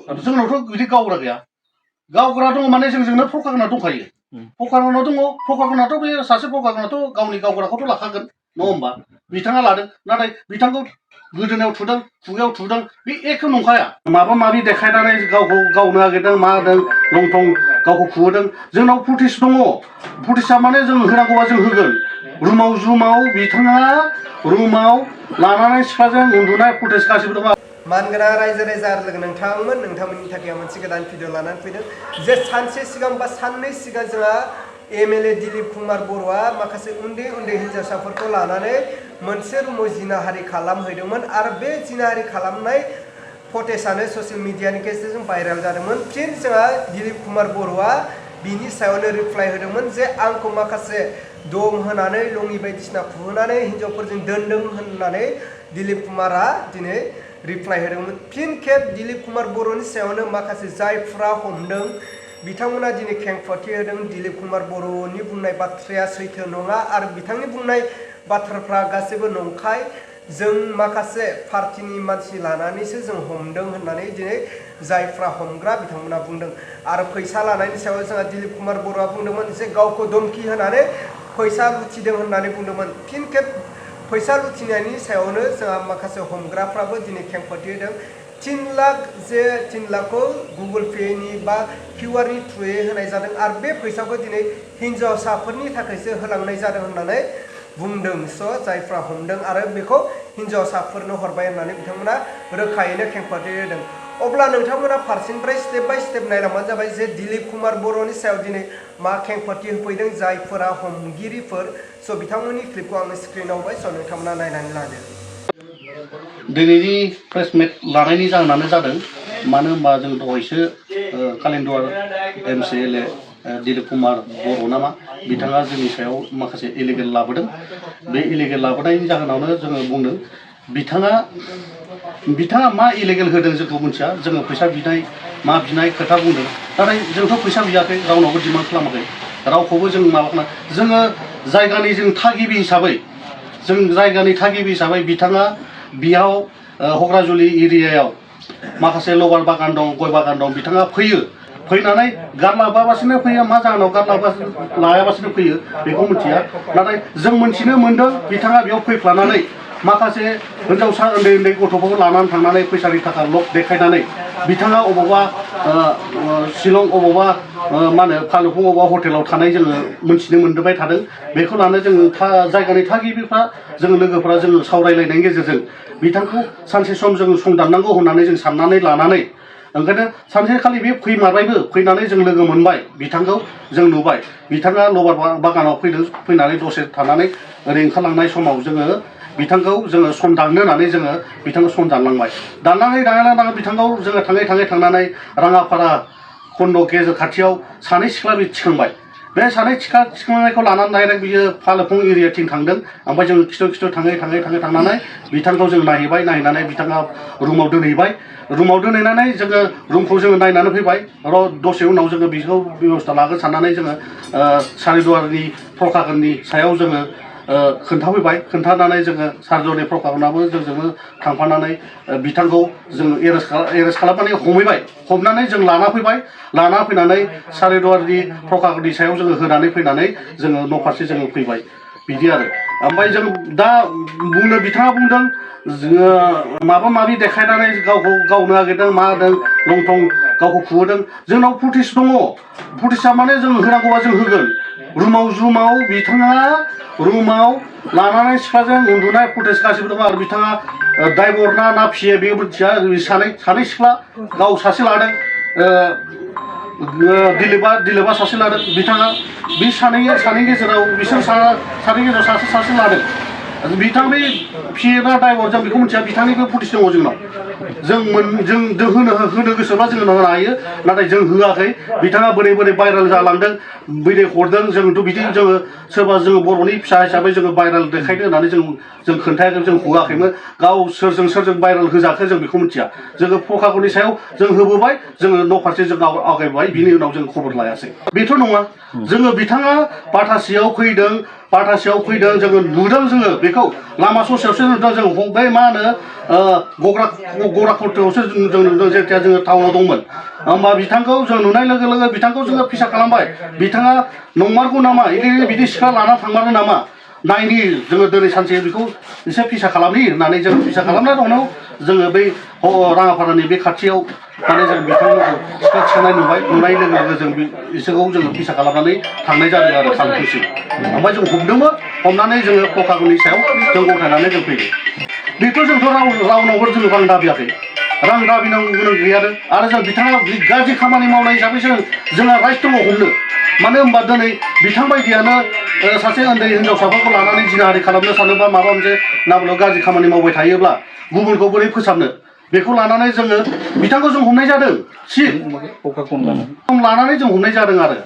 जोंनावथ' बिदि गावग्रा गैया गावग्रा दङ माने जोंजोंनो फकागोना दंखायो फकागोना दङ फकागोनाथ' बे सासे फकागोनाथ' गावनि गावग्राखौथ' लाखागोन नङा होमबा बिथाङा लादों नाथाय बिथांखौ गोदोनायाव थुदों खुगायाव थुदों बे एखे नंखाया माबा माबि देखायनानै गावखौ गावनो नागिरदों मादों लंथं गावखौ खुहोदों जोंनाव फुटेज दङ फुटेजआ माने जों होनांगौबा जों होगोन रुमाव बिथाङा रुमाव लानानै सिख्लाजों उन्दुनाय फुटेज गासिबो दङ मानगोनां रायजो राजा लोगो नोंथांमोननि थाखाय मोनसे गोदान भिडिअ लानानै फैदों जे सानसे सिगां बा साननै सिगां जोंहा एमएलए दिलीप कुमार बर'आ माखासे उन्दै हिन्जावसाफोरखौ लानानै मोनसे रुमाव जिनाहारि खालामहैदोंमोन आरो बे जिनाहारि खालामनाय फटेजआनो ससियेल मिडियानि गेजेरजों भाइरेल जादोंमोन फिन जोंहा दिलीप कुमार बर'आ बिनि सायावनो रिप्लाइ होदोंमोन जे आंखौ माखासे दम होनानै लङि बायदिसिना खुहोनानै हिन्जावफोरजों दोनदों होननानै दिलीप कुमारा दिनै रिप्लाइ होदोंमोन फिन खेब दिलीप कुमार बर'नि सायावनो माखासे जायफ्रा हमदों बिथांमोना दिनै खेंफोरथि होदों दिलीप कुमार बर'नि बुंनाय बाथ्राया सैथो नङा आरो बिथांनि बुंनाय बाथ्राफ्रा गासैबो नंखाय जों माखासे पार्टिनि मानसि लानानैसो जों हमदों होननानै दिनै जायफ्रा हमग्रा बिथांमोना बुंदों आरो फैसा लानायनि सायाव जोंहा दिलीप कुमार बर'आ बुंदोंमोन जे गावखौ धमकी होनानै फैसा लुथिदों होननानै बुंदोंमोन फिन खेब फैसा लुथिनायनि सायावनो जोंहा माखासे हमग्राफ्राबो दिनै खेंफोरथि होदों 3 लाखखौ गुगल पेनि बा किउआरनि थ्रुयै होनाय जादों आरो बे फैसाखौ दिनै हिन्जावसाफोरनि थाखायसो होलांनाय जादों होननानै बुंदों स' जायफ्रा हमदों आरो बेखौ हिन्जावसाफोरनो हरबाय होननानै बिथांमोना रोखायैनो खेंफोरथि होदों अब्ला नोंथांमोना फारसेनिफ्राय स्टेप बाय स्टेप नायलांबानो जाबाय जे दिलीप कुमार बर'नि सायाव दिनै मा खेंफोरथि होफैदों जायफोरा हमगिरिफोर स' बिथांमोननि क्लिपखौ आङो स्क्रिनाव होबाय स' नोंथांमोना नायनानै लादो दिनैनि प्रेस मिट लानायनि जाहोनानो जादों मानो होनबा जों दहायसो कालिन्दुवार MCLA दिलीप कुमार बर' नामा बिथाङा जोंनि सायाव माखासे इलिगेल लाबोदों बे इलिगेल लाबोनायनि जाहोनावनो जोङो बुंदों बिथाङा मा इलिगेल होदों जोंखौ मिथिया जोङो फैसा बिनाय मा बिनाय खोथा बुंदों नाथाय जोंथ' फैसा बियाखै रावनावबो डिमान्ड खालामाखै रावखौबो जों माबा जोङो जायगानि जों थागिबि हिसाबै बिथाङा बियाव हग्राजुलि एरियायाव माखासे लबार बागान दं गय बागान दं बिथाङा फैयो फैनानै गारलाबासिनो फैयो मा जाहोनाव लायाबासिनो फैयो बेखौ मिथिया नाथाय जों मोनथिनो मोन्दों बिथाङा बेयाव फैफ्लानानै माखासे हिन्जावसा उन्दै गथ'फोरखौ लानानै थांनानै फैसानि थाखा लब देखायनानै बिथाङा अबावबा शिलं अबावबा मा होनो फालुफुं अबावबा हटेलाव थानाय जोङो मोनथिनो मोनबाय थादों बेखौ लानानै जोङो जायगानि थागिबिफ्रा जोङो लोगोफ्रा जोङो सावरायलायनायनि गेजेरजों बिथांखौ सानसे सम जोङो संदाननांगौ होननानै जों साननानै लानानै ओंखायनो सानसेखालि बे फैमारबायबो फैनानै जों लोगो मोनबाय बिथांखौ जों नुबाय बिथाङा लबार बागानाव फैनानै दसे थानानै ओरै ओंखारलांनाय समाव जोङो बिथांखौ जोङो सम दाननो होननानै जोङो बिथांखौ सम दानलांबाय दाननानै बिथांखौ जोङो थांनानै राङापारा खन्द गेजेर खाथियाव सानै सिख्ला बि थिखांबाय बे सानै थिखांनायखौ लानानै डाइरेक्ट बियो फालुफुं एरियाथिं थांदों ओमफ्राय जों खिथु थाङै थांनानै बिथांखौ जों नायहैनानै बिथाङा रुमाव दोनहैबाय रुमाव दोनहैनानै जोङो रुमखौ जोङो नायनानै फैबाय र' दसे उनाव जोङो बेखौ बेबस्था लागोन साननानै जोङो सारिदुवारनि प्रकागननि सायाव जोङो खोन्थाफैबाय खोन्थानानै जोङो सारिदुवारनि प्रकागनाबो जोंजोंनो थांफानानै बिथांखौ जों एरेस्ट खालामनानै हमहैबाय हमनानै जों लाना फैनानै सारिदुवारनि प्रकागननि सायाव जोङो होनानै फैनानै जोङो न' फारसे जोङो फैबाय बिदि आरो ओमफ्राय जों दा बिथाङा बुंदों जोङो माबा माबि देखायनानै गावखौ गावनो नागिरदों मादों लंथं गावखौ खुहोदों जोंनाव फुटेज दङ फुटेजआ माने जों होनांगौबा जों होगोन रुमाव बिथाङा रुमाव लानानै सिख्लाजों उन्दुनाय फुटेज गासिबो दङ आरो बिथाङा ड्राइभार ना फियो बे मिथिया सानै सिख्ला गाव सासे लादों दिलीपआ सासे लादों बिथाङा बे सानै गेजेराव बिसोर सानै गेजेराव सासे लादों बिथांनि फियोना ड्राइभार जों बेखौ मिथिया बिथांनिबो फुटेज दङ जोंनाव होनो गोसोब्ला जोङो होनो हायो नाथाय जों होआखै बिथाङा बोरै भाइरेल जालांदों बिदि हरदों जोंथ' बिदि जोङो सोरबा जोङो बर'नि फिसा हिसाबै जोङो भाइरेल देखायनो होननानै जों खोन्थायाखै जों हगाखैमोन गाव सोरजों भाइरेल होजाखो जों बेखौ मिथिया जोङो प्रकागननि सायाव जों होबोबाय जोङो न' फारसे जों आवगायबाय बिनि उनाव जों खबर लायासै बेथ' नङा जोङो बिथाङा बाथासियाव फैदों पाटासेयाव फैदों जोङो नुदों जोङो बेखौ लामा ससेयावसो नुदों जों बै मा होनो गग्राखौथायावसो जों नुदों जेथिया जोङो टाउनाव दंमोन होमबा बिथांखौ जों नुनाय लोगो लोगो बिथांखौ जोङो फिसा खालामबाय बिथाङा नंमारगौ नामा बिदि सिख्ला लाना थांमारो नामा नायनि जोङो दिनै सानसे बेखौ एसे फिसा खालामनि होननानै जों फिसा खालामनाय उनाव जोङो बै राङापारानि बे खाथियाव माने जों बिथांमोनखौ सिख्ला थिखांनाय नुनाय लोगो लोगो जों बिसोरखौ जोङो फिसा खालामनानै थांनाय जादों आरो थांखिसिम ओमफ्राय जों हमदोंमोन हमनानै जोङो पकागुनि सायाव जों गथायनानै जों फैदों बेखौ जोंथ' रावनावबो जोङो रां दाबियाखै रां दाबिनांगौ गोनां गैया आरो जों बिथाङा गाज्रि खामानि मावनाय हिसाबै जोंहा राइट दङ हमनो मानो होनबा दिनै बिथां बायदियानो सासे उन्दै हिनजावसाफोरखौ लानानै जिनाहारि खालामनो सानोबा माबा मोनसे नाबलाव गाज्रि खामानि मावबाय थायोब्ला गुबुनखौ बोरै फोसाबनो बेखौ लानानै जोङो बिथांखौ जों हमनाय जादों लानानै जों हमनाय जादों आरो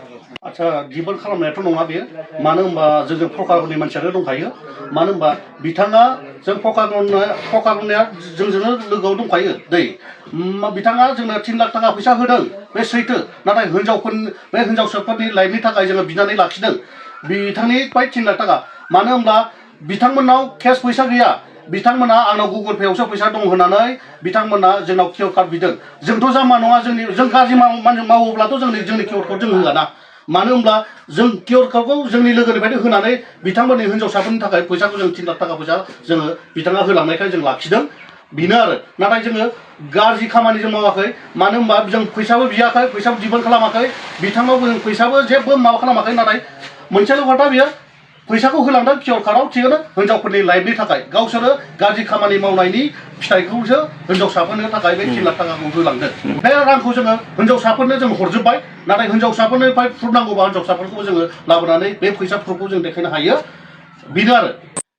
आच्छा दिबल खालामनायाथ' नङा बेयो मानो होनबा जों पकागुनि मानसियानो दंखायो मानो होनबा बिथाङा जों पकागुनिया जोंजोंनो लोगोआव दंखायो दै बिथाङा जोंनो 3 लाख थाखा फैसा होदों बे सैथो नाथाय बे हिनजावसाफोरनि लाइफनि थाखाय जोङो बिनानै लाखिदों बिथांनिफ्राय 3 लाख थाखा मानो होनब्ला बिथांमोननाव केस फैसा गैया बिथांमोना आंनाव गुगल पे आवसो फैसा दं होननानै बिथांमोना जोंनाव कियर कार्ड बिदों जोंथ' जाम्बा नङा जों गाज्रि मावोब्लाथ' जोंनि कियर कार्ड जों होआ ना मानो होनब्ला जों कियर कार्डखौ जोंनि लोगोनिफ्रायनो होनानै बिथांमोननि हिनजावसाफोरनि थाखाय फैसाखौ जों 3 लाख थाखा फैसा जोङो बिथाङा होलांनायखाय जों लाखिदों बेनो आरो नाथाय जोङो गाज्रि खामानि जों मावाखै मानो होनबा जों फैसाबो बियाखै फैसाबो दिबोन खालामाखै बिथांनावबो जों फैसाबो जेबो माबा खालामाखै नाथाय मोनसेल' खोथा बियो फैसाखौ होलांदों कियर कार्डआव थिगानो हिनजावफोरनि लाइफनि थाखाय गावसोरो गाज्रि खामानि मावनायनि फिथाइखौसो हिनजावसाफोरनो थाखाय बे 3 लाख थाखाखौ होलांदों बे रांखौ जोङो हिनजावसाफोरनो जों हरजोब्बाय नाथाय हिनजावसाफोरनिफ्राय प्रुफ नांगौबा हिनजावसाफोरखौबो जोङो लाबोनानै बे फैसा प्रुफखौ जों देखायनो हायो बेनो आरो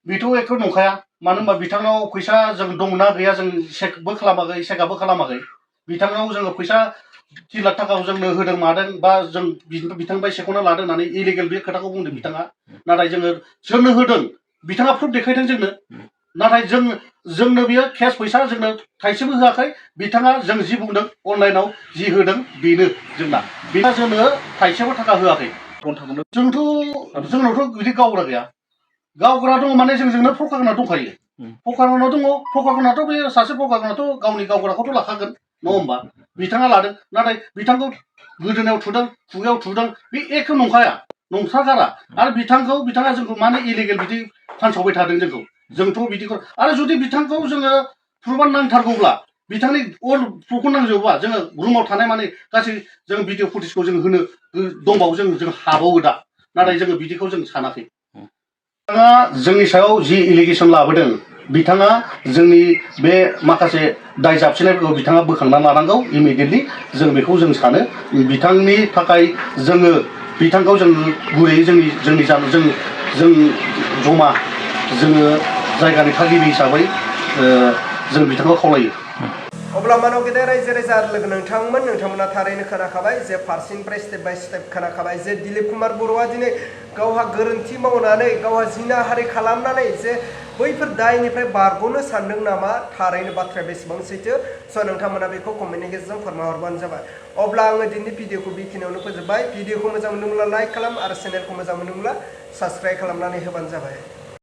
बेथ' एथ' नंखाया मानो होनबा बिथांनाव फैसा जों दंना गैया जों चेकबो खालामाखै चेकआपबो खालामाखै बिथांनाव जोङो फैसा 3 लाख थाखाखौ जोंनो होदों मादों बा जों बिथांनिफ्राय सेख'ना लादों होननानै इलिगेल बे खोथाखौ बुंदों बिथाङा नाथाय जोङो सोरनो होदों बिथाङा प्रुफ देखायदों जोंनो नाथाय जोंनो बियो केस फैसा जोंनो थाइसेबो होआखै बिथाङा जों जि बुंदों अनलाइनाव जि होदों बेनो जोंना बिथाङा जोंनो थाइसेबो थाखा होआखै जोंनावथ' बिदि गावग्रा गैया गावग्रा दङ माने जोंजोंनो पकागुना दंखायो पकागुना दङ पकागुनाथ' बे सासे पकागुनाथ' गावनि गावग्राखौथ' लाखागोन नङा होमबा बिथाङा लादों नाथाय बिथांखौ गोदोनायाव थुदों खुगायाव थुदों बे एख' नंखाया नंथारगारा आरो बिथाङा जोंखौ मानो इलिगेल बिदि फानसावबाय थादों जोंथ' बिदिखौ आरो जुदि बिथांखौ जोङो प्रुफआ नांथारगौब्ला बिथांनि अल प्रुफखौ नांजोबोबा जोङो रुमाव थानाय माने गासै जों भिडिअ फुटेजखौ जों होनो दंबावो जों हाबावो दा नाथाय जोङो बिदिखौ जों सानाखै बिथाङा जोंनि सायाव जि एलिगेसन लाबोदों बिथाङा जोंनि बे माखासे दाय जाबसिननायफोरखौ बिथाङा बोखांना लानांगौ इमिडियेटलि जों बेखौ जों सानो बिथांनि थाखाय जोङो बिथांखौ जों गुरैयै जों जमा जोङो जायगानि थागिबि हिसाबै जों बिथांखौ खावलायो अब्ला मानव गेदेर रायजो राजा लोगो नोंथांमोना थारैनो खोनाखाबाय जे फारसेनिफ्राय स्टेप बाय स्टेप खोनाखाबाय जे दिलीप कुमार बर'आ दिनै गावहा गोरोन्थि मावनानै गावहा जिनाहारि खालामनानै जे बैफोर दायनिफ्राय बारग'नो सानदों नामा थारैनो बाथ्राया बेसेबां सैथो स' नोंथांमोना बेखौ कमेन्टनि गेजेरजों फोरमायहरबानो जाबाय अब्ला आङो दिनैनि भिडिअखौ बेखिनियावनो फोजोबबाय भिडिअखौ मोजां मोनदोंब्ला लाइक खालाम आरो चेनेलखौ मोजां मोनदोंब्ला साबस्क्राइब खालामनानै होबानो जाबाय